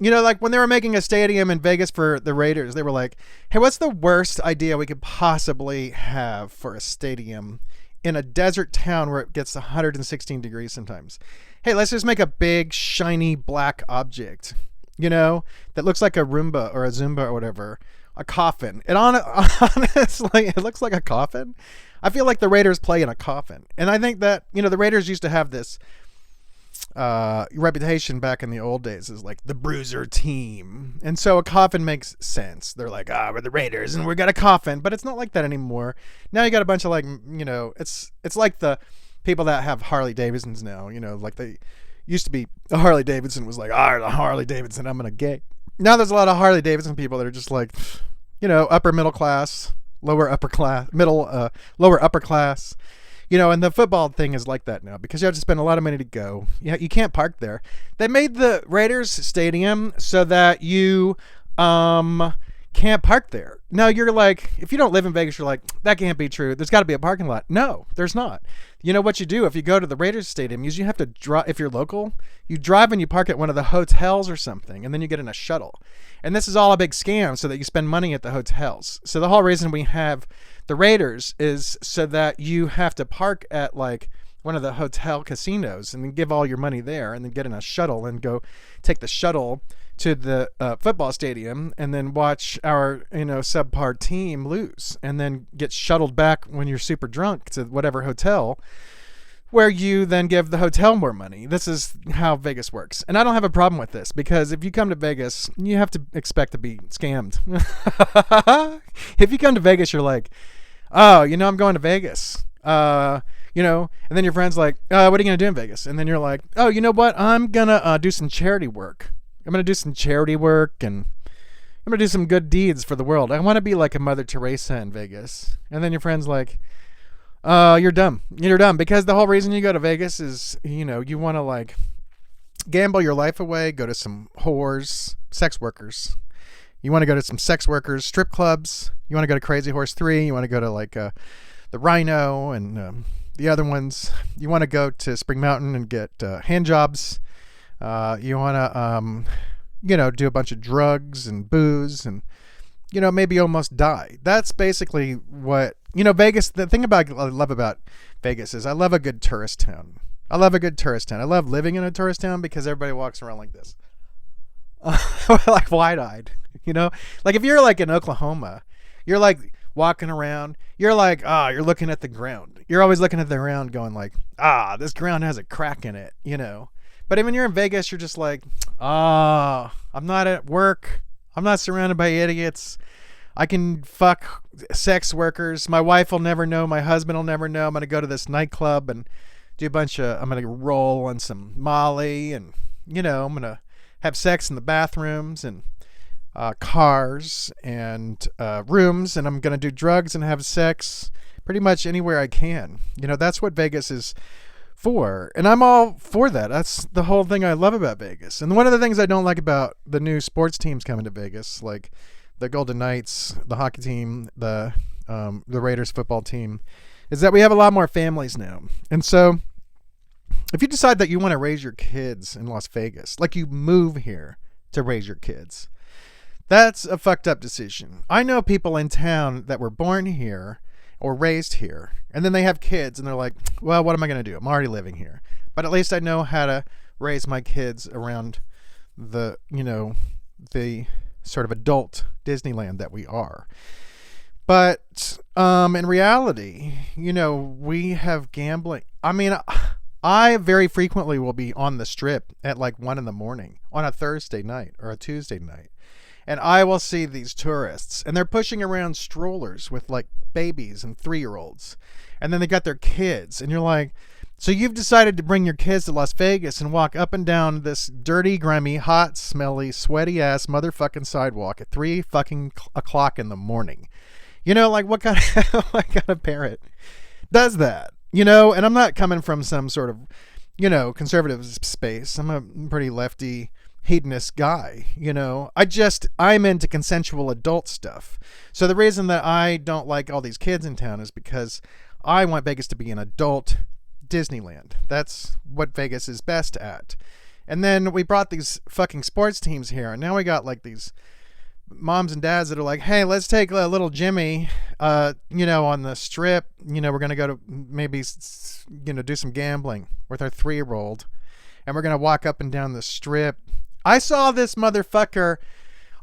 like when they were making a stadium in Vegas for the Raiders, they were like, hey, what's the worst idea we could possibly have for a stadium in a desert town where it gets 116 degrees sometimes? Hey, let's just make a big, shiny black object, that looks like a Roomba or a Zumba or whatever, a coffin. Honestly, it looks like a coffin. I feel like the Raiders play in a coffin. And I think that, the Raiders used to have this reputation back in the old days as like the bruiser team, and so a coffin makes sense. They're like, we're the Raiders and we got a coffin, but it's not like that anymore. Now you got a bunch of like, it's like the people that have Harley Davidsons now, like they used to be a Harley Davidson was like, the Harley Davidson, I'm gonna get. Now there's a lot of Harley Davidson people that are just like, upper middle class, lower upper class, lower upper class. And the football thing is like that now because you have to spend a lot of money to go. You can't park there. They made the Raiders stadium so that you can't park there. Now you're like, if you don't live in Vegas, you're like, that can't be true. There's got to be a parking lot. No, there's not. You know what you do if you go to the Raiders stadium is you have to drive. If you're local, you drive and you park at one of the hotels or something, and then you get in a shuttle. And this is all a big scam so that you spend money at the hotels. So the whole reason we have the Raiders is so that you have to park at like one of the hotel casinos and then give all your money there and then get in a shuttle and go take the shuttle to the football stadium and then watch our, subpar team lose and then get shuttled back when you're super drunk to whatever hotel where you then give the hotel more money. This is how Vegas works. And I don't have a problem with this because if you come to Vegas, you have to expect to be scammed. If you come to Vegas, you're like, oh, I'm going to Vegas. And then your friend's like, what are you going to do in Vegas? And then you're like, oh, you know what? I'm going to do some charity work. I'm going to do some charity work and I'm going to do some good deeds for the world. I want to be like a Mother Teresa in Vegas. And then your friend's like, you're dumb. You're dumb because the whole reason you go to Vegas is, you want to like gamble your life away, go to some whores, sex workers. You want to go to some sex workers, strip clubs. You want to go to Crazy Horse 3. You want to go to like the Rhino and the other ones. You want to go to Spring Mountain and get hand jobs. You want to, do a bunch of drugs and booze and, maybe almost die. That's basically what, Vegas, the thing I love about Vegas is I love a good tourist town. I love living in a tourist town because everybody walks around like this. Like wide-eyed, like if you're like in Oklahoma, you're like walking around, you're like, you're looking at the ground. You're always looking at the ground going like, this ground has a crack in it, But when you're in Vegas, you're just like, I'm not at work. I'm not surrounded by idiots. I can fuck sex workers. My wife will never know. My husband will never know. I'm going to go to this nightclub and do I'm going to roll on some Molly and, I'm going to have sex in the bathrooms and cars and rooms. And I'm going to do drugs and have sex pretty much anywhere I can. That's what Vegas is for. And I'm all for that. That's the whole thing I love about Vegas. And one of the things I don't like about the new sports teams coming to Vegas, like the Golden Knights, the hockey team, the Raiders football team, is that we have a lot more families now. And so if you decide that you want to raise your kids in Las Vegas, like you move here to raise your kids, that's a fucked up decision. I know people in town that were born here or raised here, and then they have kids and they're like, well, what am I going to do? I'm already living here, but at least I know how to raise my kids around the, the sort of adult Disneyland that we are. But in reality, we have gambling. I mean, I very frequently will be on the strip at like 1 a.m. on a Thursday night or a Tuesday night. And I will see these tourists and they're pushing around strollers with like babies and 3-year-olds. And then they got their kids and you're like, so you've decided to bring your kids to Las Vegas and walk up and down this dirty, grimy, hot, smelly, sweaty ass motherfucking sidewalk at 3 fucking o'clock in the morning. Like what kind of parent does that? And I'm not coming from some sort of, conservative space. I'm a pretty lefty hedonist guy. I'm into consensual adult stuff. So the reason that I don't like all these kids in town is because I want Vegas to be an adult Disneyland. That's what Vegas is best at. And then we brought these fucking sports teams here, and now we got like these moms and dads that are like, hey, let's take a little Jimmy, on the strip. We're going to go to maybe, do some gambling with our 3-year-old. And we're going to walk up and down the strip. I saw this motherfucker.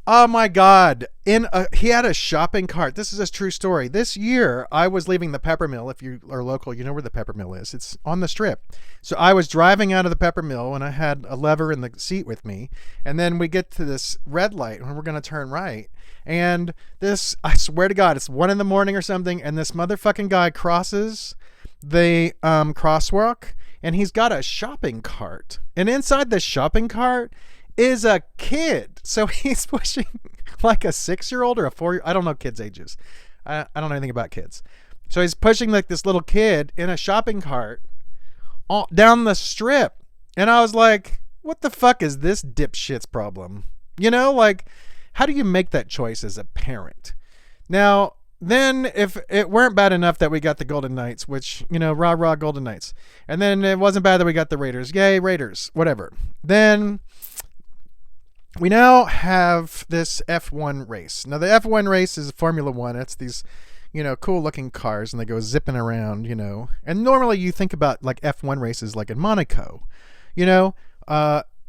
Oh my God. He had a shopping cart. This is a true story. This year I was leaving the Peppermill. If you are local, you know where the Peppermill is. It's on the strip. So I was driving out of the Peppermill and I had a lever in the seat with me. And then we get to this red light and we're going to turn right. And I swear to God, it's 1 a.m. or something. And this motherfucking guy crosses the crosswalk and he's got a shopping cart. And inside the shopping cart is a kid. So he's pushing like a 6-year-old or a 4-year. I don't know kids' ages. I don't know anything about kids. So he's pushing like this little kid in a shopping cart down the strip. And I was like, what the fuck is this dipshit's problem? Like, how do you make that choice as a parent? Now, then if it weren't bad enough that we got the Golden Knights, which, rah, rah, Golden Knights. And then it wasn't bad that we got the Raiders. Yay, Raiders. Whatever. Then we now have this F1 race. Now, the F1 race is Formula One. It's these, cool looking cars and they go zipping around, And normally you think about like F1 races like in Monaco,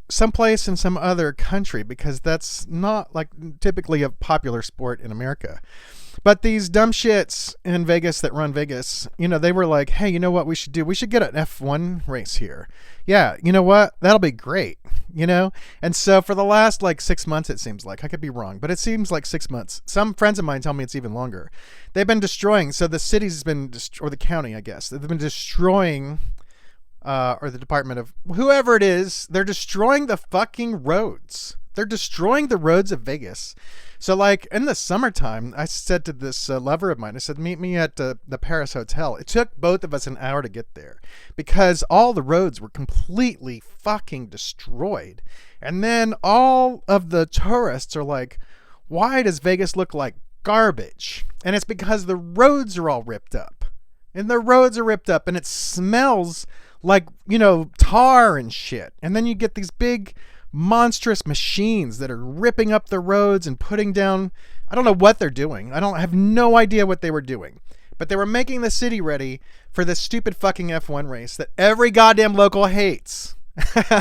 someplace in some other country, because that's not like typically a popular sport in America. But these dumb shits in Vegas that run Vegas, they were like, hey, you know what we should do? We should get an F1 race here. Yeah, you know what? That'll be great, And so for the last like 6 months, it seems like, I could be wrong, but it seems like 6 months. Some friends of mine tell me it's even longer. They've been destroying. So the city's been, or the county, I guess, they've been destroying, or the department of whoever it is, they're destroying the fucking roads. They're destroying the roads of Vegas. So like in the summertime, I said to this lover of mine, I said, meet me at the Paris Hotel. It took both of us an hour to get there because all the roads were completely fucking destroyed. And then all of the tourists are like, why does Vegas look like garbage? And it's because the roads are all ripped up. And the roads are ripped up and it smells like, tar and shit. And then you get these big monstrous machines that are ripping up the roads and putting down, I don't know what they're doing. I have no idea what they were doing, but they were making the city ready for this stupid fucking F1 race that every goddamn local hates.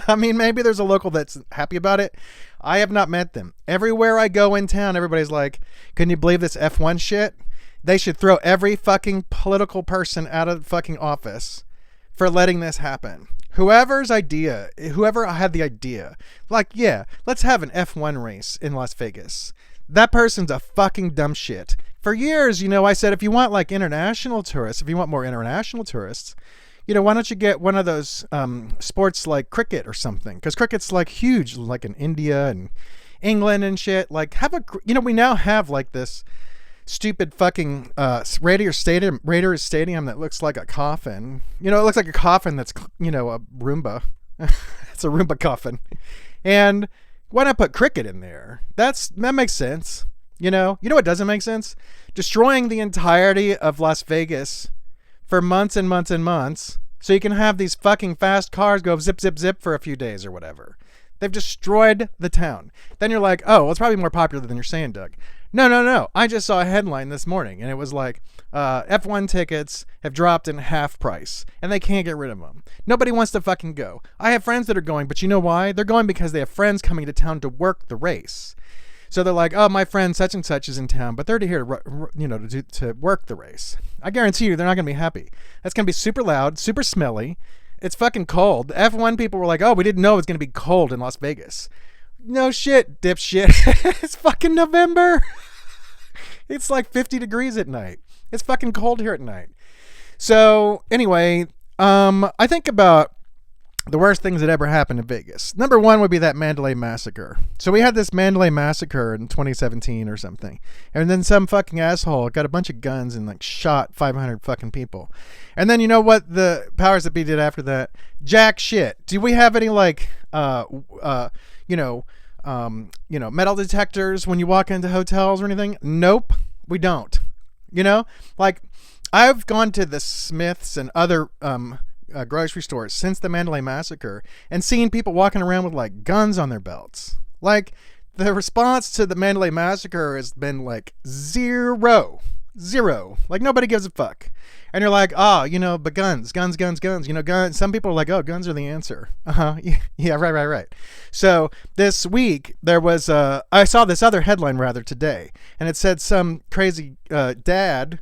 I mean, maybe there's a local that's happy about it. I have not met them. Everywhere I go in town, everybody's like, can you believe this F1 shit? They should throw every fucking political person out of the fucking office for letting this happen. Whoever had the idea, like, yeah, let's have an F1 race in Las Vegas. That person's a fucking dumb shit. For years, I said, if you want like international tourists, if you want more international tourists, why don't you get one of those sports like cricket or something? Because cricket's like huge, like in India and England and shit. Like we now have like this stupid fucking Raiders Stadium that looks like a coffin. It looks like a coffin that's, a Roomba. It's a Roomba coffin. And why not put cricket in there? That makes sense. You know what doesn't make sense? Destroying the entirety of Las Vegas for months and months and months so you can have these fucking fast cars go zip, zip, zip for a few days or whatever. They've destroyed the town. Then you're like, oh, well, it's probably more popular than you're saying, Doug. No. I just saw a headline this morning, and it was like, F1 tickets have dropped in half price, and they can't get rid of them. Nobody wants to fucking go. I have friends that are going, but you know why? They're going because they have friends coming to town to work the race. So they're like, oh, my friend such and such is in town, but they're here to work the race. I guarantee you they're not going to be happy. That's going to be super loud, super smelly. It's fucking cold. The F1 people were like, oh, we didn't know it was going to be cold in Las Vegas. No shit, dipshit. It's fucking November. It's like 50 degrees at night. It's fucking cold here at night. So anyway, I think about the worst things that ever happened in Vegas. Number one would be that Mandalay Massacre. So we had this Mandalay Massacre in 2017 or something. And then some fucking asshole got a bunch of guns and like shot 500 fucking people. And then you know what the powers that be did after that? Jack shit. Do we have any like, metal detectors when you walk into hotels or anything? Nope, we don't. Like I've gone to the Smiths and other, grocery stores since the Mandalay Massacre and seeing people walking around with like guns on their belts. Like the response to the Mandalay Massacre has been like zero. Like nobody gives a fuck. And you're like, oh, but guns. Guns. Some people are like, oh, guns are the answer. Yeah, right. So this week there was I saw this other headline rather today, and it said some crazy dad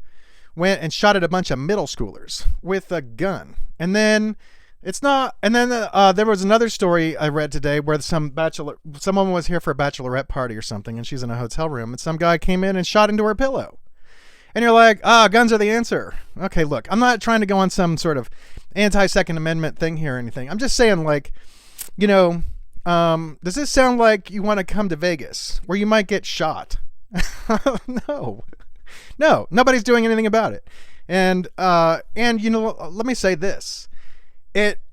went and shot at a bunch of middle schoolers with a gun. And then there was another story I read today where someone was here for a bachelorette party or something, and she's in a hotel room, and some guy came in and shot into her pillow. And you're like, guns are the answer. Okay, look, I'm not trying to go on some sort of anti-Second Amendment thing here or anything. I'm just saying, like, does this sound like you want to come to Vegas where you might get shot? No, nobody's doing anything about it. And let me say this.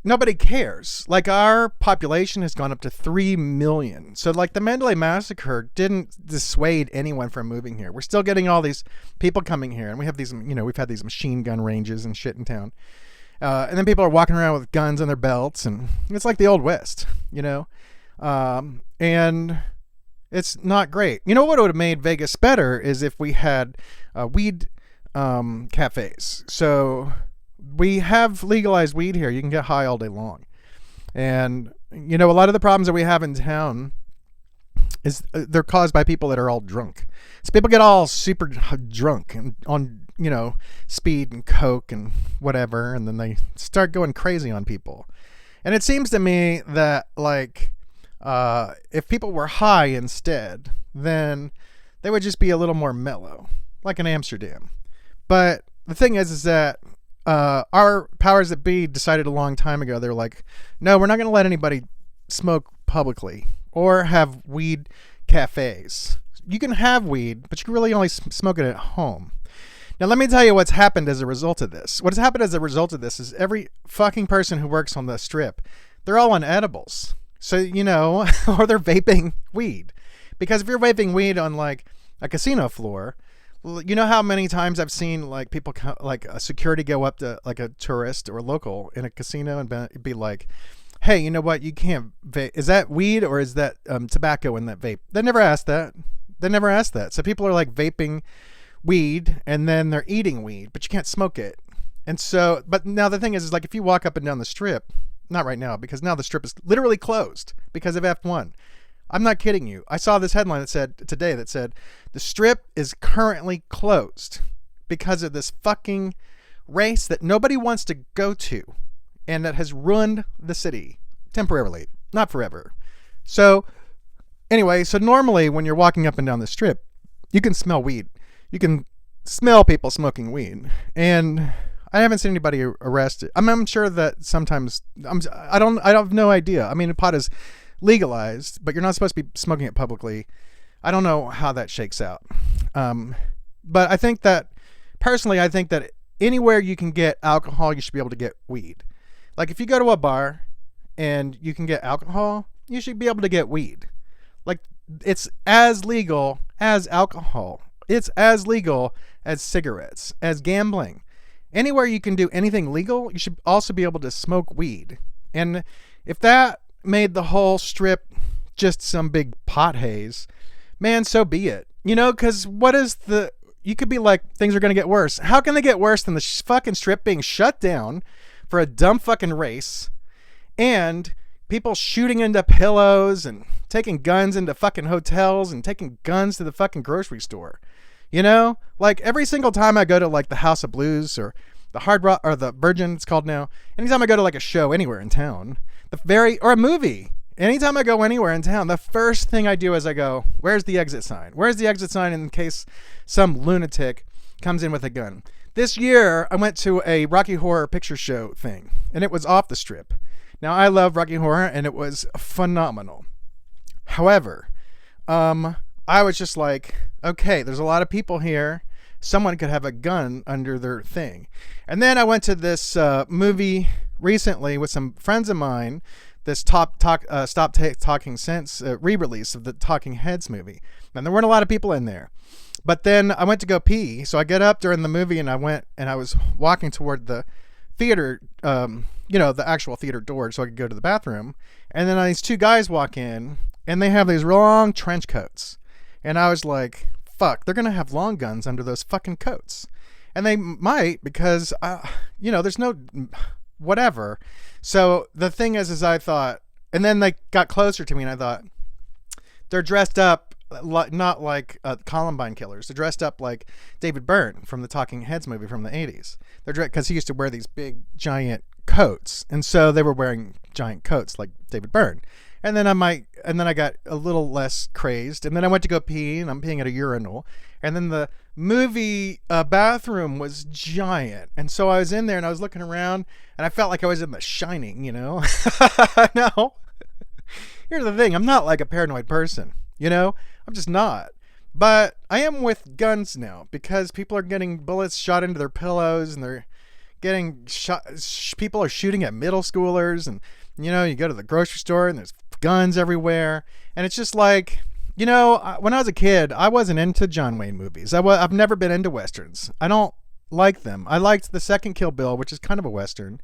Nobody cares. Like, our population has gone up to 3 million. So like the Mandalay Massacre didn't dissuade anyone from moving here. We're still getting all these people coming here, and we have these, we've had these machine gun ranges and shit in town. And then people are walking around with guns on their belts, and it's like the Old West, and it's not great. You know what would have made Vegas better is if we had weed cafes. So we have legalized weed here. You can get high all day long. And, a lot of the problems that we have in town is they're caused by people that are all drunk. So people get all super drunk and on, speed and coke and whatever. And then they start going crazy on people. And it seems to me that, like, if people were high instead, then they would just be a little more mellow, like in Amsterdam. But the thing is that our powers that be decided a long time ago. They're like, no, we're not going to let anybody smoke publicly or have weed cafes. You can have weed, but you can really only smoke it at home. Now, let me tell you what's happened as a result of this. What has happened as a result of this is every fucking person who works on the strip, they're all on edibles. So, or they're vaping weed. Because if you're vaping weed on like a casino floor, you know how many times I've seen like people like a security go up to like a tourist or local in a casino and be like, hey, you know what? You can't vape. Is that weed or is that tobacco in that vape? They never asked that. So people are like vaping weed and then they're eating weed, but you can't smoke it. And so, but now the thing is like if you walk up and down the strip, not right now because now the strip is literally closed because of F1. I'm not kidding you. I saw this headline that said the strip is currently closed because of this fucking race that nobody wants to go to and that has ruined the city temporarily, not forever. So anyway, so normally when you're walking up and down the strip, you can smell weed. You can smell people smoking weed. And I haven't seen anybody arrested. I'm sure that sometimes I have no idea. I mean, pot is legalized, but you're not supposed to be smoking it publicly. I don't know how that shakes out. But I think that anywhere you can get alcohol, you should be able to get weed. Like if you go to a bar and you can get alcohol, you should be able to get weed. Like it's as legal as alcohol. It's as legal as cigarettes, as gambling. Anywhere you can do anything legal, you should also be able to smoke weed. And if that made the whole strip just some big pot haze, man, so be it. Because you could be like, things are going to get worse. How can they get worse than the fucking strip being shut down for a dumb fucking race and people shooting into pillows and taking guns into fucking hotels and taking guns to the fucking grocery store? Like every single time I go to like the House of Blues or the Hard Rock or the Virgin, it's called now. Anytime I go to like a show anywhere in town, or a movie, anytime I go anywhere in town, the first thing I do is I go, where's the exit sign? Where's the exit sign in case some lunatic comes in with a gun? This year, I went to a Rocky Horror Picture Show thing, and it was off the strip. Now, I love Rocky Horror, and it was phenomenal. However, I was just like, okay, there's a lot of people here. Someone could have a gun under their thing. And then I went to this movie recently with some friends of mine, this Stop Talking Sense re-release of the Talking Heads movie. And there weren't a lot of people in there. But then I went to go pee. So I get up during the movie and I was walking toward the theater, the actual theater door so I could go to the bathroom. And then these two guys walk in and they have these long trench coats. And I was like, fuck, they're going to have long guns under those fucking coats. And they might because, there's no whatever. So the thing is I thought, and then they got closer to me and I thought, they're dressed up not like Columbine killers. They're dressed up like David Byrne from the Talking Heads movie from the 80s. They're because he used to wear these big giant coats. And so they were wearing giant coats like David Byrne. And then I got a little less crazed. And then I went to go pee, and I'm peeing at a urinal. And then the movie bathroom was giant. And so I was in there and I was looking around and I felt like I was in The Shining, No. Here's the thing. I'm not like a paranoid person, I'm just not. But I am with guns now because people are getting bullets shot into their pillows and they're getting shot. People are shooting at middle schoolers, and you go to the grocery store and there's guns everywhere. And it's just like, when I was a kid, I wasn't into John Wayne movies. I've never been into Westerns. I don't like them. I liked the second Kill Bill, which is kind of a Western.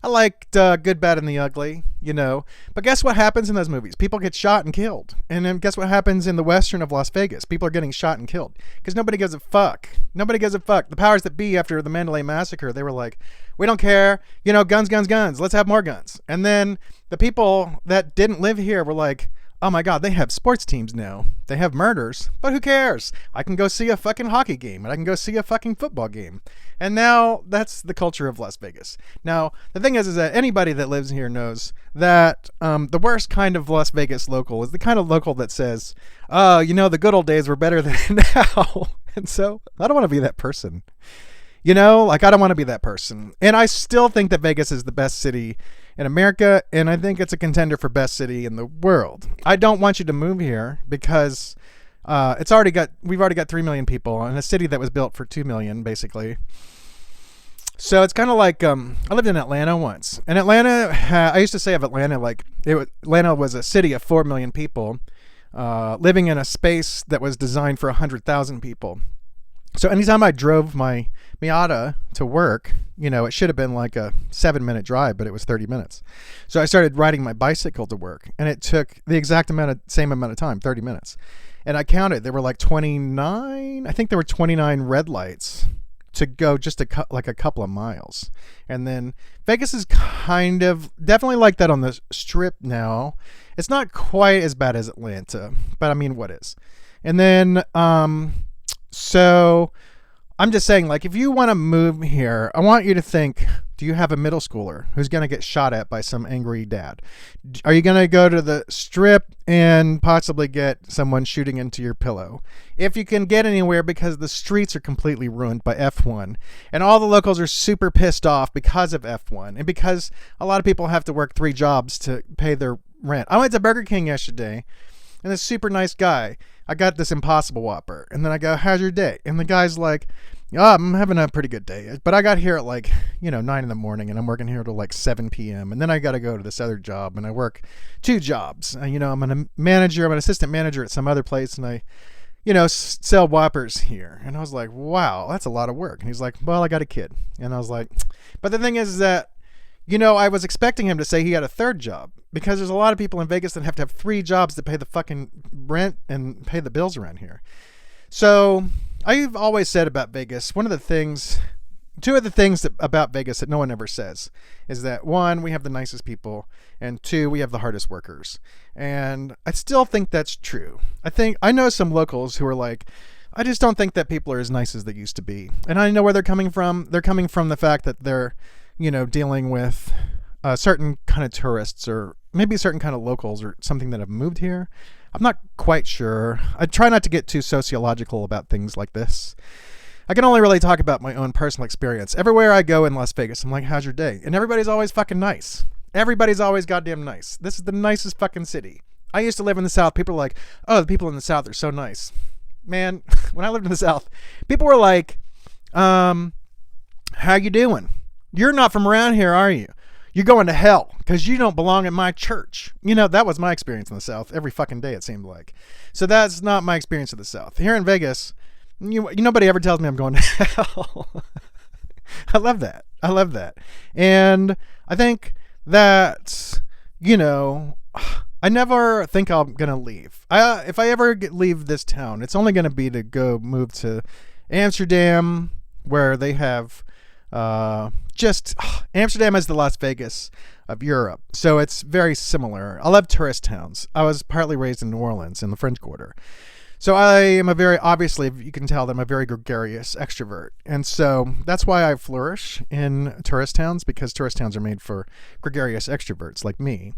I liked Good, Bad, and the Ugly, But guess what happens in those movies? People get shot and killed. And then guess what happens in the Western of Las Vegas? People are getting shot and killed. Because nobody gives a fuck. Nobody gives a fuck. The powers that be after the Mandalay Massacre, they were like, we don't care. Guns, guns, guns. Let's have more guns. And then the people that didn't live here were like, oh my God, they have sports teams now. They have murders, but who cares? I can go see a fucking hockey game and I can go see a fucking football game. And now that's the culture of Las Vegas. Now, the thing is that anybody that lives here knows that the worst kind of Las Vegas local is the kind of local that says, oh, the good old days were better than now. And so I don't want to be that person. I don't want to be that person. And I still think that Vegas is the best city in America, and I think it's a contender for best city in the world. I don't want you to move here because we've already got 3 million people in a city that was built for 2 million, basically. So it's kind of like I lived in Atlanta once, and I used to say of Atlanta Atlanta was a city of 4 million people living in a space that was designed for 100,000 people. So anytime I drove my Miata to work, it should have been like a 7-minute drive, but it was 30 minutes. So I started riding my bicycle to work, and it took the same amount of time, 30 minutes. And I counted, there were like 29, I think there were 29 red lights to go just a couple of miles. And then Vegas is kind of definitely like that on the Strip now. It's not quite as bad as Atlanta, but I mean, what is? And then, so I'm just saying, if you want to move here, I want you to think, do you have a middle schooler who's going to get shot at by some angry dad? Are you going to go to the Strip and possibly get someone shooting into your pillow? If you can get anywhere, because the streets are completely ruined by F1 and all the locals are super pissed off because of F1 and because a lot of people have to work 3 jobs to pay their rent. I went to Burger King yesterday and this super nice guy, I got this Impossible Whopper, and then I go, how's your day? And the guy's like, oh, I'm having a pretty good day, but I got here at 9 in the morning, and I'm working here till 7 p.m. And then I got to go to this other job, and I work 2 jobs. I'm an assistant manager at some other place, and I, sell Whoppers here. And I was like, wow, that's a lot of work. And he's like, well, I got a kid. And I was like, but the thing is that, I was expecting him to say he had a 3rd job, because there's a lot of people in Vegas that have to have 3 jobs to pay the fucking rent and pay the bills around here. So I've always said about Vegas, 2 of the things about Vegas that no one ever says is that 1, we have the nicest people, and 2, we have the hardest workers. And I still think that's true. I know some locals who are like, I just don't think that people are as nice as they used to be. And I know where they're coming from. They're coming from the fact that they're, dealing with certain kind of tourists or maybe certain kind of locals or something that have moved here. I'm not quite sure. I try not to get too sociological about things like this. I can only really talk about my own personal experience. Everywhere I go in Las Vegas, I'm like, how's your day? And everybody's always fucking nice. Everybody's always goddamn nice. This is the nicest fucking city. I used to live in the South. People are like, oh, the people in the South are so nice. Man, when I lived in the South, people were like, how you doing? You're not from around here, are you? You're going to hell because you don't belong in my church. That was my experience in the South every fucking day, it seemed like. So that's not my experience in the South. Here in Vegas, nobody ever tells me I'm going to hell. I love that. I love that. And I think that, you know, I never think I'm going to leave. If I ever leave this town, it's only going to be to go move to Amsterdam, where they have Amsterdam is the Las Vegas of Europe. So it's very similar. I love tourist towns. I was partly raised in New Orleans in the French Quarter. So I am obviously, you can tell that I'm a very gregarious extrovert. And so that's why I flourish in tourist towns, because tourist towns are made for gregarious extroverts like me,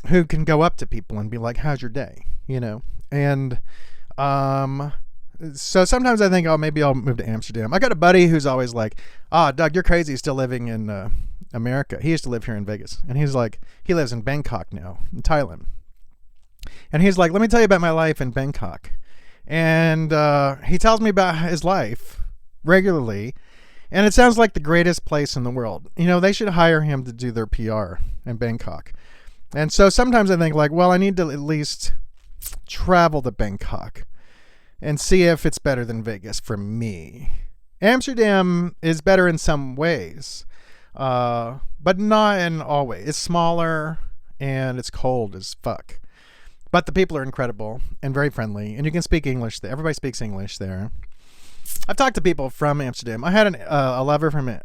who can go up to people and be like, how's your day? You know? And so sometimes I think, oh, maybe I'll move to Amsterdam. I got a buddy who's always like, Doug, you're crazy still living in America. He used to live here in Vegas. And he's like, he lives in Bangkok now, in Thailand. And he's like, let me tell you about my life in Bangkok. And he tells me about his life regularly. And it sounds like the greatest place in the world. You know, they should hire him to do their PR in Bangkok. And so sometimes I think like, well, I need to at least travel to Bangkok and see if it's better than Vegas for me. Amsterdam is better in some ways, but not in all ways. It's smaller and it's cold as fuck. But the people are incredible and very friendly, and you can speak English there. Everybody speaks English there. I've talked to people from Amsterdam. I had a lover from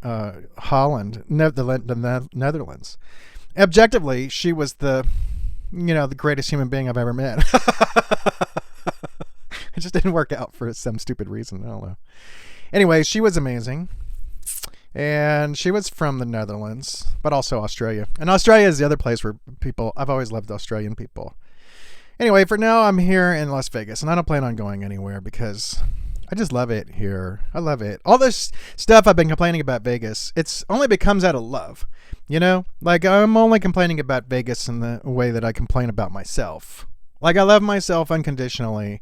Holland, the Netherlands. Objectively, she was the greatest human being I've ever met. It just didn't work out for some stupid reason. I don't know. Anyway, she was amazing. And she was from the Netherlands, but also Australia. And Australia is the other place where I've always loved Australian people. Anyway, for now, I'm here in Las Vegas, and I don't plan on going anywhere because I just love it here. I love it. All this stuff I've been complaining about Vegas, it's only becomes out of love. You know? Like, I'm only complaining about Vegas in the way that I complain about myself. Like, I love myself unconditionally,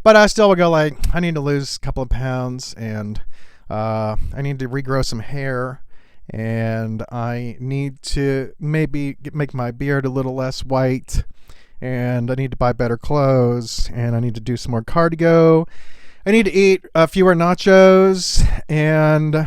but I still will go like, I need to lose a couple of pounds, and I need to regrow some hair, and I need to maybe make my beard a little less white, and I need to buy better clothes, and I need to do some more cardio. I need to eat fewer nachos, and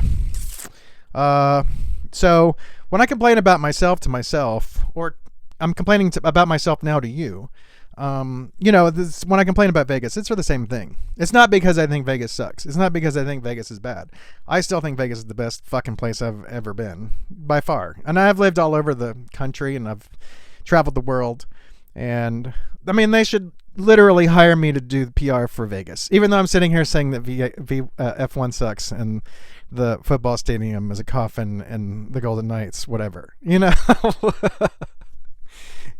so when I complain about myself to myself, or I'm complaining about myself now to you, when I complain about Vegas, it's for the same thing. It's not because I think Vegas sucks. It's not because I think Vegas is bad. I still think Vegas is the best fucking place I've ever been, by far. And I've lived all over the country, and I've traveled the world. And I mean, they should literally hire me to do the PR for Vegas, even though I'm sitting here saying that F1 sucks and the football stadium is a coffin and the Golden Knights, whatever,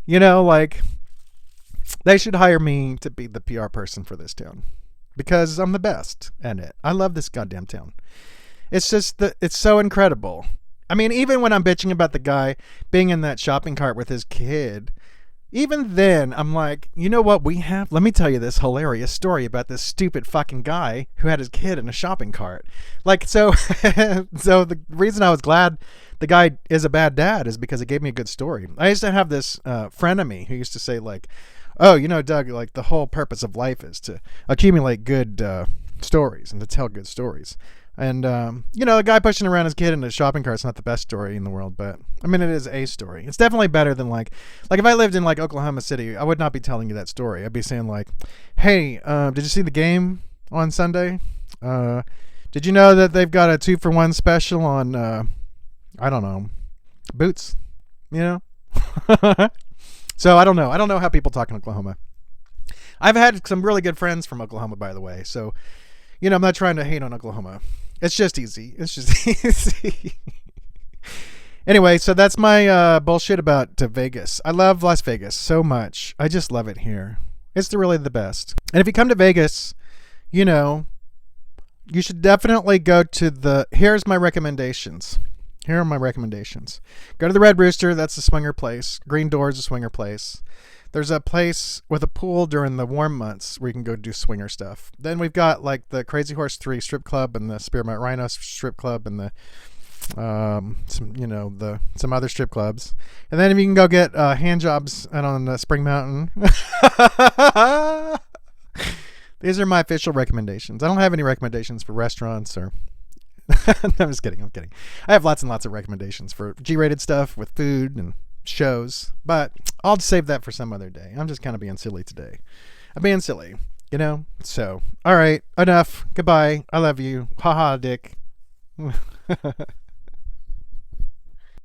like they should hire me to be the PR person for this town because I'm the best at it. I love this goddamn town. It's just it's so incredible. I mean, even when I'm bitching about the guy being in that shopping cart with his kid, even then, I'm like, you know what we have? Let me tell you this hilarious story about this stupid fucking guy who had his kid in a shopping cart. Like, so the reason I was glad the guy is a bad dad is because it gave me a good story. I used to have this friend of me who used to say like, oh, Doug, like the whole purpose of life is to accumulate good stories and to tell good stories. And, the guy pushing around his kid in a shopping cart is not the best story in the world, but I mean, it is a story. It's definitely better than like if I lived in like Oklahoma City, I would not be telling you that story. I'd be saying like, hey, did you see the game on Sunday? Did you know that they've got a 2-for-1 special on, I don't know, boots, So I don't know. I don't know how people talk in Oklahoma. I've had some really good friends from Oklahoma, by the way. So, I'm not trying to hate on Oklahoma. It's just easy. Easy. Anyway, so that's my bullshit about Vegas. I love Las Vegas so much. I just love it here. It's really the best. And if you come to Vegas, you should definitely go to here's my recommendations. Here are my recommendations. Go to the Red Rooster. That's a swinger place. Green Door is a swinger place. There's a place with a pool during the warm months where you can go do swinger stuff. Then we've got like the Crazy Horse 3 strip club and the Spearmint Rhino strip club and the some other strip clubs. And then if you can go get hand jobs out on Spring Mountain. These are my official recommendations. I don't have any recommendations for restaurants or No, I'm just kidding. I'm kidding. I have lots and lots of recommendations for G-rated stuff with food and shows, but I'll save that for some other day. I'm just kind of being silly today. I'm being silly, you know? So, all right, enough. Goodbye. I love you. Ha ha, dick.